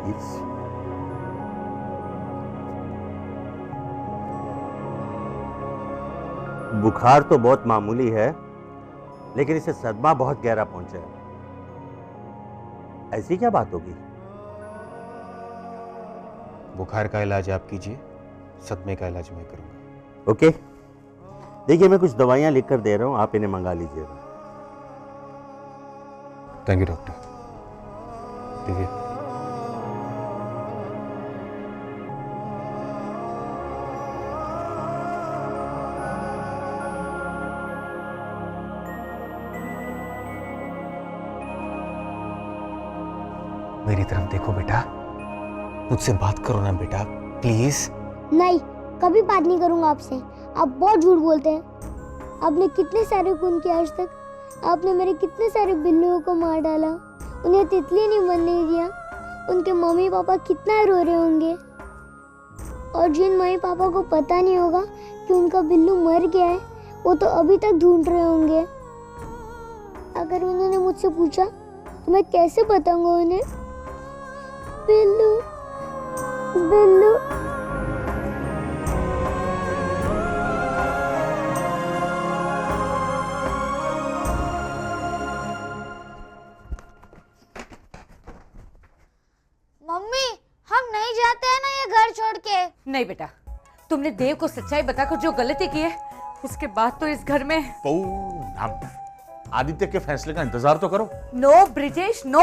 Please. बुखार तो बहुत मामूली है, लेकिन इसे सदमा बहुत गहरा पहुंचा है। ऐसी क्या बात होगी? बुखार का इलाज आप कीजिए, सदमे का इलाज मैं करूंगा। ओके, देखिए मैं कुछ दवाइयां लिखकर दे रहा हूं, आप इन्हें मंगा लीजिएगा। Thank you doctor. देखिए, मेरी तरफ देखो बेटा, मुझसे बात करो ना बेटा, प्लीज। नहीं, कभी बात नहीं करूंगा आपसे। आप बहुत झूठ बोलते हैं। आपने कितने सारे खून किए आज तक। आपने मेरे कितने सारे बिल्लियों को मार डाला, उन्हें तितली नहीं बनने दिया। उनके मम्मी पापा कितना रो रहे होंगे, और जिन मम्मी पापा को पता नहीं होगा कि उनका बिल्लू मर गया है, वो तो अभी तक ढूंढ रहे होंगे। अगर उन्होंने मुझसे पूछा तो मैं कैसे बताऊंगा उन्हें? बिल्लू, बिल्लू। मम्मी, हम नहीं जाते हैं ना ये घर छोड़ के। नहीं बेटा, तुमने देव को सच्चाई बताकर जो गलती की है, उसके बाद तो इस घर में पूनम, आदित्य के फैसले का इंतजार तो करो। No Brijesh, no.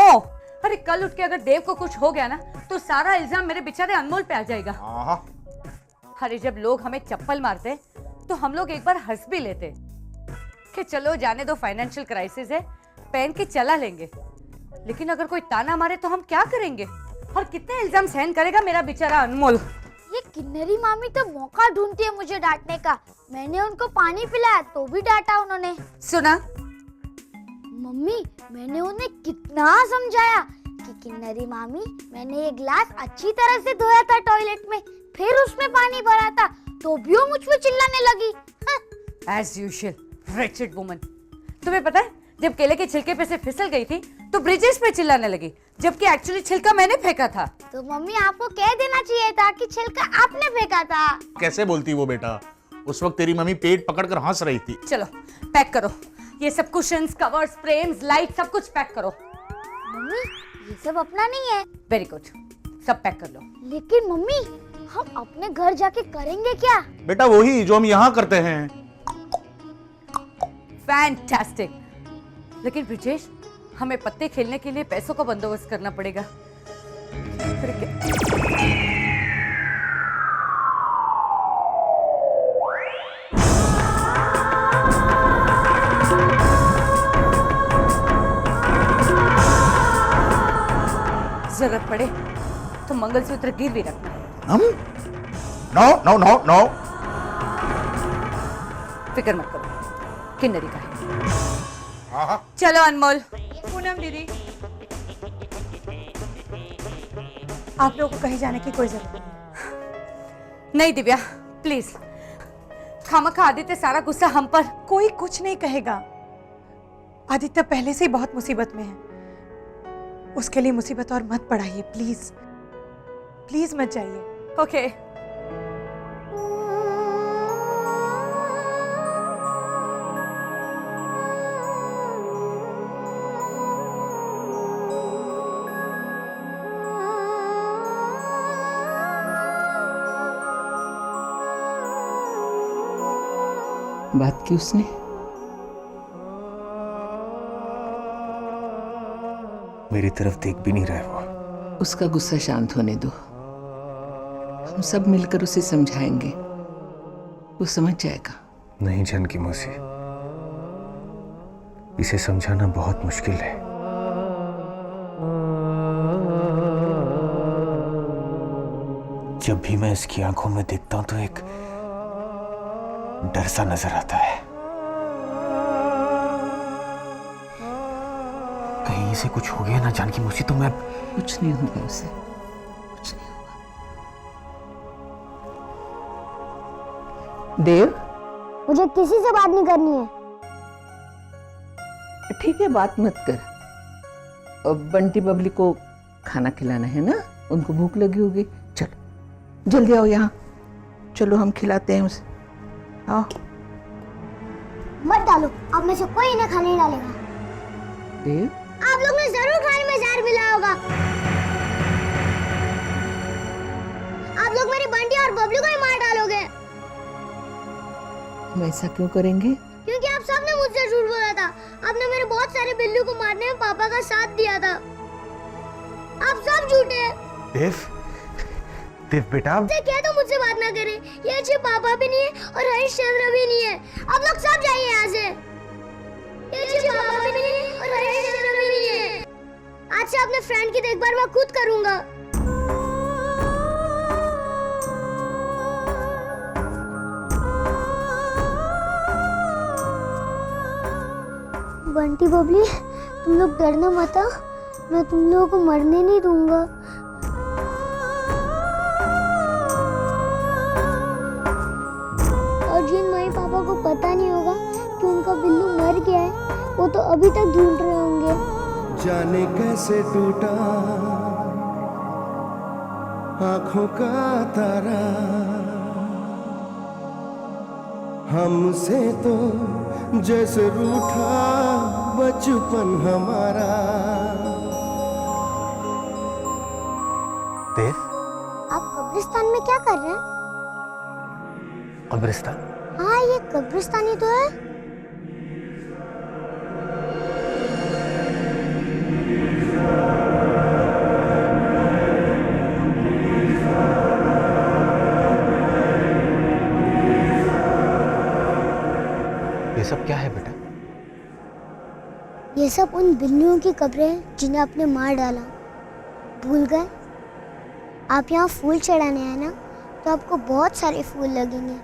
अरे कल उठ के अगर देव को कुछ हो गया ना, तो सारा इल्जाम मेरे बेचारे अनमोल पे आ जाएगा। अरे जब लोग हमें चप्पल मारते तो हम लोग एक बार हंस भी लेते कि चलो जाने दो, फाइनेंशियल क्राइसिस है, पहन के चला लेंगे। लेकिन अगर कोई ताना मारे तो हम क्या करेंगे? और कितने इल्जाम सहन करेगा मेरा बेचारा अनमोल? ये किन्नरी मामी तो मौका ढूंढती है मुझे डांटने का। मैंने उनको पानी पिलाया तो भी डांटा उन्होंने। सुना मम्मी, मैंने उन्हें कितना समझाया कि किन्नरी मामी, मैंने ये ग्लास अच्छी तरह से धोया था टॉयलेट में, फिर उसमें पानी भरा था, तो भी वो मुझ पे चिल्लाने लगी। As usual, wretched woman। तुम्हें पता है, जब केले के छिलके पे से फिसल गई थी तो ब्रिजेश पे चिल्लाने लगी, जबकि एक्चुअली छिलका मैंने फेंका था। तो मम्मी, आपको कह देना चाहिए था कि छिलका आपने फेंका था। कैसे बोलती वो बेटा, उस वक्त तेरी मम्मी पेट पकड़कर हंस रही थी। चलो पैक करो, ये सब कुशन्स, कवर्स, फ्रेम्स, लाइट, सब कुछ पैक करो। मम्मी, ये सब अपना नहीं है। वेरी गुड, सब पैक कर लो। लेकिन मम्मी, हम अपने घर जाके करेंगे क्या? बेटा वही जो हम यहाँ करते हैं। फैंटास्टिक। लेकिन ब्रिजेश, हमें पत्ते खेलने के लिए पैसों का बंदोबस्त करना पड़ेगा। फिर क्या? जरूरत पड़े तो मंगलसूत्र गिरवी रखना। हम? No no no no. फिक्र मत करो, किन्नरी का है। चलो अनमोल। पूनम दीदी, आप लोगों को कहीं जाने की कोई जरूरत नहीं। नहीं दिव्या, प्लीज। खामखा आदित्य सारा गुस्सा हम पर। कोई कुछ नहीं कहेगा। आदित्य पहले से ही बहुत मुसीबत में है, उसके लिए मुसीबत और मत बढ़ाइए प्लीज। प्लीज मत जाइए। ओके। बात की उसने? मेरी तरफ देख भी नहीं रहा है वो। उसका गुस्सा शांत होने दो, हम सब मिलकर उसे समझाएंगे, वो समझ जाएगा। नहीं जानकी मौसी, इसे समझाना बहुत मुश्किल है। जब भी मैं इसकी आंखों में देखता हूं तो एक डर सा नजर आता है। कहीं इसे कुछ हो गया ना जानकी मौसी तो मैं। कुछ नहीं होगा उसे, कुछ नहीं होगा। देव, मुझे किसी से बात नहीं करनी है। ठीक है, बात मत कर। अब बंटी बबली को खाना खिलाना है ना? उनको भूख लगी होगी। चलो जल्दी आओ यहाँ, चलो हम खिलाते हैं उसे। आओ। मत डालो, अब में से कोई इन्हें खाने नहीं डालेगा। देव, आप लोग ने जरूर खाने में जहर मिलाया होगा। आप लोग मेरी बंटी और बबलू को ही मार डालोगे। हम ऐसा क्यों करेंगे? क्योंकि आप सबने मुझसे झूठ बोला था। आपने मेरे बहुत सारे बिल्लू को मारने में पापा का साथ दिया था। आप सब झूठे हैं। देव, देव बेटा, क्या तो मुझसे बात ना करें। ये अच्छे पापा भी नहीं है और हरिश्चंद्र भी नहीं है। आप लोग सब जाइए यहाँ से। ये अच्छे पापा भी नहीं है और हरिश्चंद्र भी नहीं है। आज से अपने फ्रेंड की देखभाल मैं खुद करूँगा। बंटी बबली, तुम लोग डरना मत। मैं तुम लोगों को मरने नहीं दूंगा। और जिन मम्मी पापा को पता नहीं होगा कि उनका बिल्लू मर गया है, वो तो अभी तक ढूंढ रहे होंगे। जाने कैसे टूटा आंखों का तारा, हमसे तो जैसे रूठा बचपन हमारा। देव, आप कब्रिस्तान में क्या कर रहे हैं? कब्रिस्तान? हाँ, ये कब्रिस्तान ही तो है। ये सब क्या है बेटा? ये सब उन बिल्लियों की कब्रें हैं जिन्हें आपने मार डाला। भूल गए? आप यहाँ फूल चढ़ाने आए ना, तो आपको बहुत सारे फूल लगेंगे,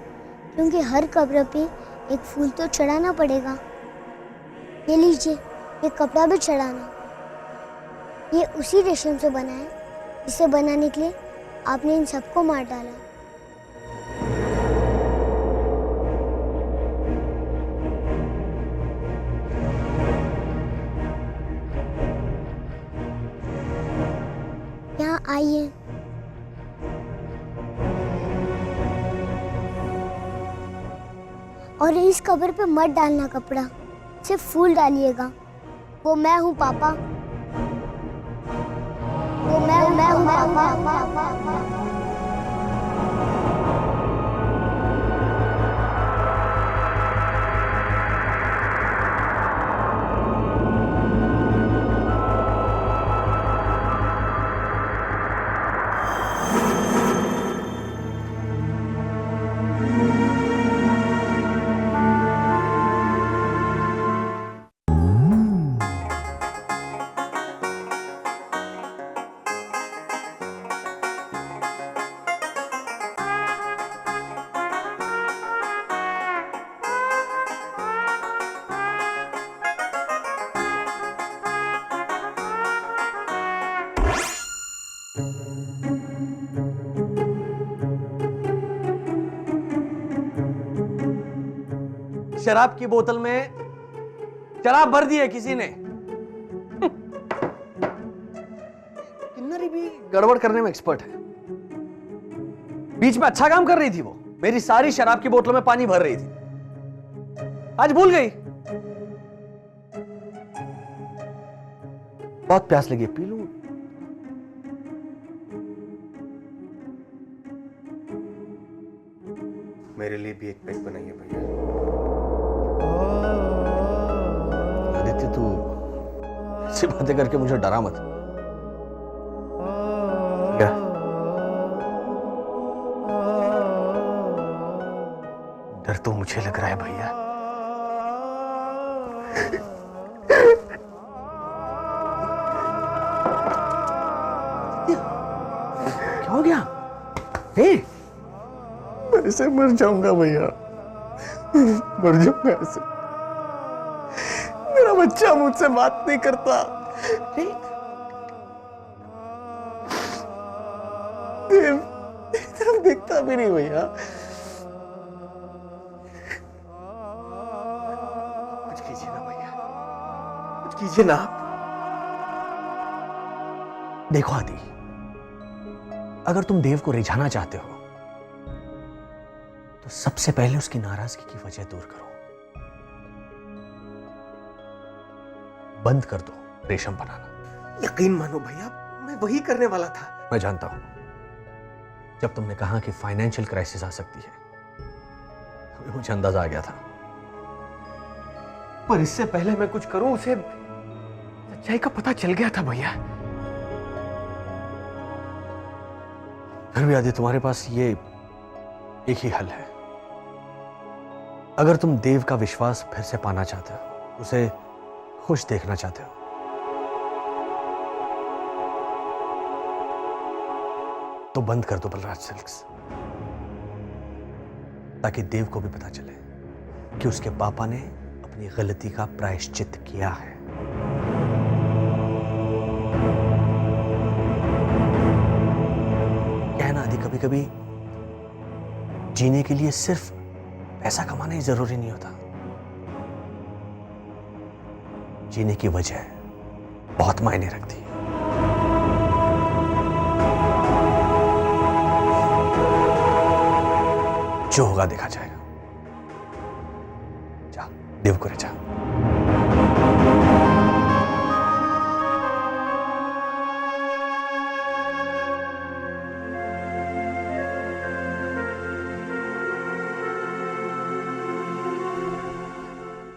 क्योंकि हर कब्र पे एक फूल तो चढ़ाना पड़ेगा। ये लीजिए, ये कपड़ा भी चढ़ाना। ये उसी रेशम से बना है जिसे बनाने के लिए आपने इन सबको मार डाला। यहाँ आइए। और इस कब्र पे मत डालना कपड़ा, सिर्फ फूल डालिएगा। वो मैं हूँ पापा। वो मैं हूँ पापा। शराब की बोतल में शराब भर दी है किसी ने। किन्नरी भी गड़बड़ करने में एक्सपर्ट है। बीच में अच्छा काम कर रही थी वो, मेरी सारी शराब की बोतलों में पानी भर रही थी। आज भूल गई। बहुत प्यास लगी, पी लूं। मेरे लिए भी एक पैक बनाइए भैया। आदित्य, तू ऐसी बातें करके मुझे डरा मत। क्या? डर तो मुझे लग रहा है भैया। क्या हो गया? ऐसे मर जाऊंगा भैया, मर जाऊंगा ऐसे। मेरा बच्चा मुझसे बात नहीं करता। देव मेरी तरफ देखता भी नहीं भैया। कुछ कीजिए ना भैया, कुछ कीजिए ना आप। देखो आदि, अगर तुम देव को रिझाना चाहते हो तो सबसे पहले उसकी नाराजगी की वजह दूर करो। बंद कर दो रेशम बनाना। यकीन मानो भैया, मैं वही करने वाला था। मैं जानता हूं, जब तुमने कहा कि फाइनेंशियल क्राइसिस आ सकती है, तभी मुझे अंदाजा आ गया था। पर इससे पहले मैं कुछ करूं, उसे सच्चाई का पता चल गया था भैया। फिर भी आदि, तुम्हारे पास ये एक ही हल है। अगर तुम देव का विश्वास फिर से पाना चाहते हो, उसे खुश देखना चाहते हो, तो बंद कर दो बलराज सिल्क्स, ताकि देव को भी पता चले कि उसके पापा ने अपनी गलती का प्रायश्चित किया है। क्या है ना आदि, कभी कभी जीने के लिए सिर्फ पैसा कमाना ही जरूरी नहीं होता। जीने की वजह बहुत मायने रखती है। जो होगा देखा जाएगा। जा, देव को जा।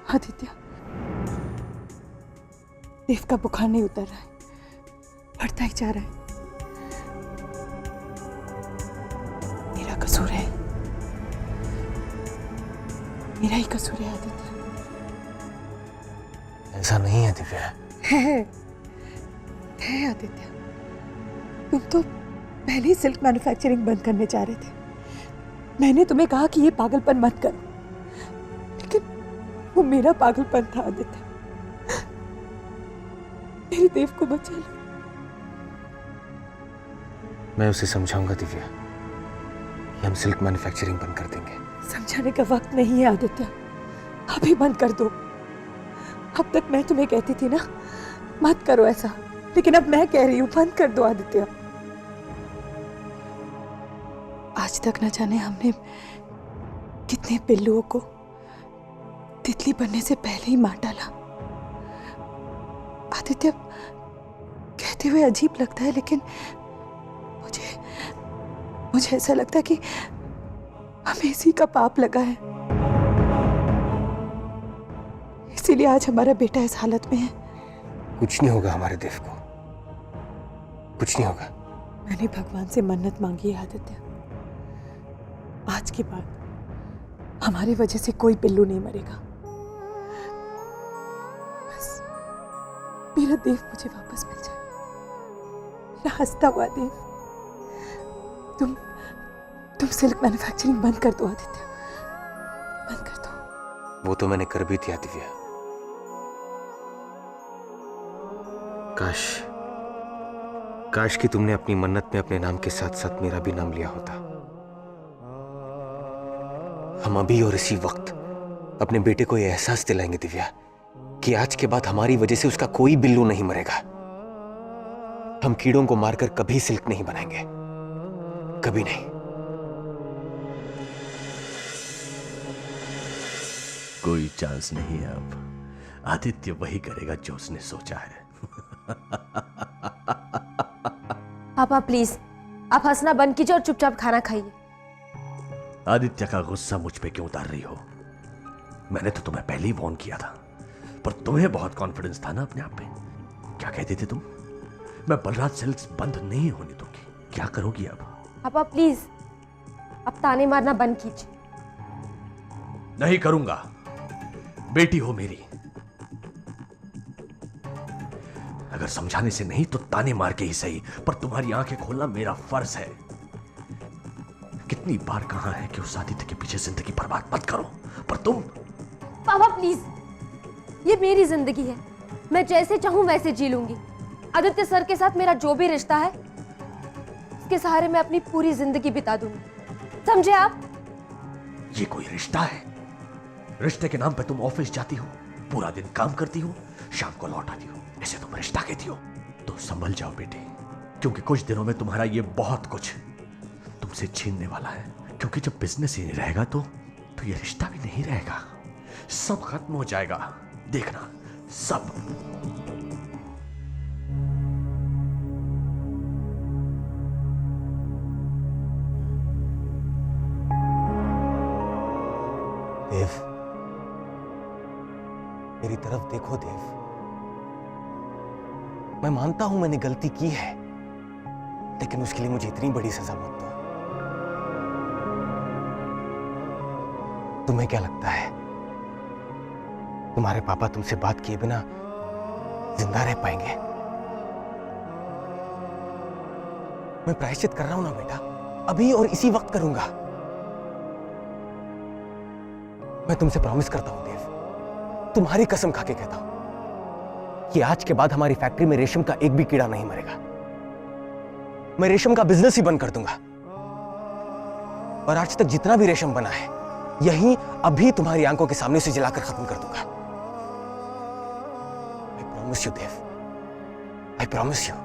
आदित्य, देव का बुखार नहीं उतर रहा है, बढ़ता ही जा रहा है। मेरा कसूर है, मेरा ही कसूर है आदित्य। ऐसा नहीं है दिव्या। है आदित्य, तुम तो पहले ही सिल्क मैन्युफैक्चरिंग बंद करने जा रहे थे। मैंने तुम्हें कहा कि ये पागलपन मत करो, लेकिन वो मेरा पागलपन था आदित्य। मेरे देव को बचा लो। मैं उसे समझाऊंगा दिव्या कि हम सिल्क मैन्युफैक्चरिंग बंद कर देंगे। समझाने का वक्त नहीं है आदित्य, अभी बंद कर दो। अब तक मैं तुम्हें कहती थी ना मत करो ऐसा, लेकिन अब मैं कह रही हूं बंद कर दो आदित्य। आज तक न जाने हमने कितने पिल्लुओं को तितली बनने से पहले ही मार डाला। आदित्य, कहते हुए अजीब लगता है, लेकिन मुझे ऐसा लगता है कि हमें इसी का पाप लगा है, इसीलिए आज हमारा बेटा इस हालत में है। कुछ नहीं होगा हमारे देव को, कुछ नहीं होगा। मैंने भगवान से मन्नत मांगी है आदित्य, आज के बाद हमारी वजह से कोई पिल्लू नहीं मरेगा। बस मेरा देव मुझे वापस मिल जाए, मेरा हंसता हुआ देव। तुम सिल्क मैन्युफैक्चरिंग बंद कर दो आदित्य, बंद कर दो। वो तो मैंने कर भी दिया दिव्या। काश कि तुमने अपनी मन्नत में अपने नाम के साथ साथ मेरा भी नाम लिया होता। हम अभी और इसी वक्त अपने बेटे को यह एहसास दिलाएंगे दिव्या कि आज के बाद हमारी वजह से उसका कोई बिल्लू नहीं मरेगा। हम कीड़ों को मारकर कभी सिल्क नहीं बनाएंगे, कभी नहीं। कोई चांस नहीं है अब। आदित्य वही करेगा जो उसने सोचा है। पापा प्लीज, आप हंसना बंद कीजिए और चुपचाप खाना खाइए। आदित्य का गुस्सा मुझ पे क्यों उतार रही हो? मैंने तो तुम्हें पहले ही वॉर्न किया था, पर तुम्हें बहुत कॉन्फिडेंस था ना अपने आप पे। क्या कहते थे तुम? मैं बलराज सिल्क्स बंद नहीं होने दूंगी। क्या करोगी अब? पापा प्लीज, अब ताने मारना बंद कीजिए। नहीं करूंगा, बेटी हो मेरी। अगर समझाने से नहीं तो ताने मार के ही सही, पर तुम्हारी आंखें खोलना मेरा फर्ज है। कितनी बार कहा है कि उस आदित्य के पीछे जिंदगी बर्बाद मत करो, पर तुम। पापा प्लीज, ये मेरी जिंदगी है, मैं जैसे चाहूं वैसे जी लूंगी। आदित्य सर के साथ मेरा जो भी रिश्ता है, इसके सहारे मैं अपनी पूरी जिंदगी बिता दूंगी, समझे आप? ये कोई रिश्ता है? रिश्ते के नाम पे तुम ऑफिस जाती हो, पूरा दिन काम करती हो, शाम को लौट आती हो, इसे तुम रिश्ता कहती हो? तो संभल जाओ बेटे, क्योंकि कुछ दिनों में तुम्हारा ये बहुत कुछ तुमसे छीनने वाला है। क्योंकि जब बिजनेस ही नहीं रहेगा तो ये रिश्ता भी नहीं रहेगा, सब खत्म हो जाएगा, देखना सब। देव, मेरी तरफ देखो देव। मैं मानता हूं मैंने गलती की है, लेकिन उसके लिए मुझे इतनी बड़ी सजा मत दो। तुम्हें क्या लगता है तुम्हारे पापा तुमसे बात किए बिना जिंदा रह पाएंगे? मैं प्रायश्चित कर रहा हूं ना बेटा, अभी और इसी वक्त करूंगा। मैं तुमसे प्रॉमिस करता हूं देव, तुम्हारी कसम खाके कहता हूं कि आज के बाद हमारी फैक्ट्री में रेशम का एक भी कीड़ा नहीं मरेगा। मैं रेशम का बिजनेस ही बंद कर दूंगा, और आज तक जितना भी रेशम बना है यहीं अभी तुम्हारी आंखों के सामने से जलाकर खत्म कर दूंगा। I promise you Dev, I promise you.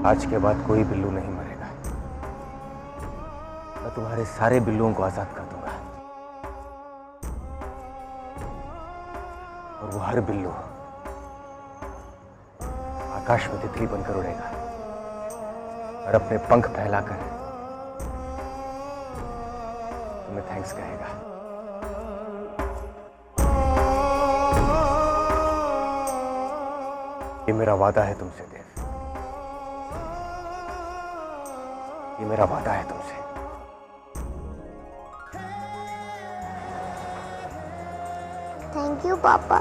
आज के बाद कोई बिल्लू नहीं मरेगा। मैं तुम्हारे सारे बिल्लुओं को आजाद कर दूंगा, और वो हर बिल्लू आकाश में तितली बनकर उड़ेगा और अपने पंख फैलाकर तुम्हें थैंक्स कहेगा। ये मेरा वादा है तुमसे देव, ये मेरा वादा है तुमसे। थैंक यू पापा।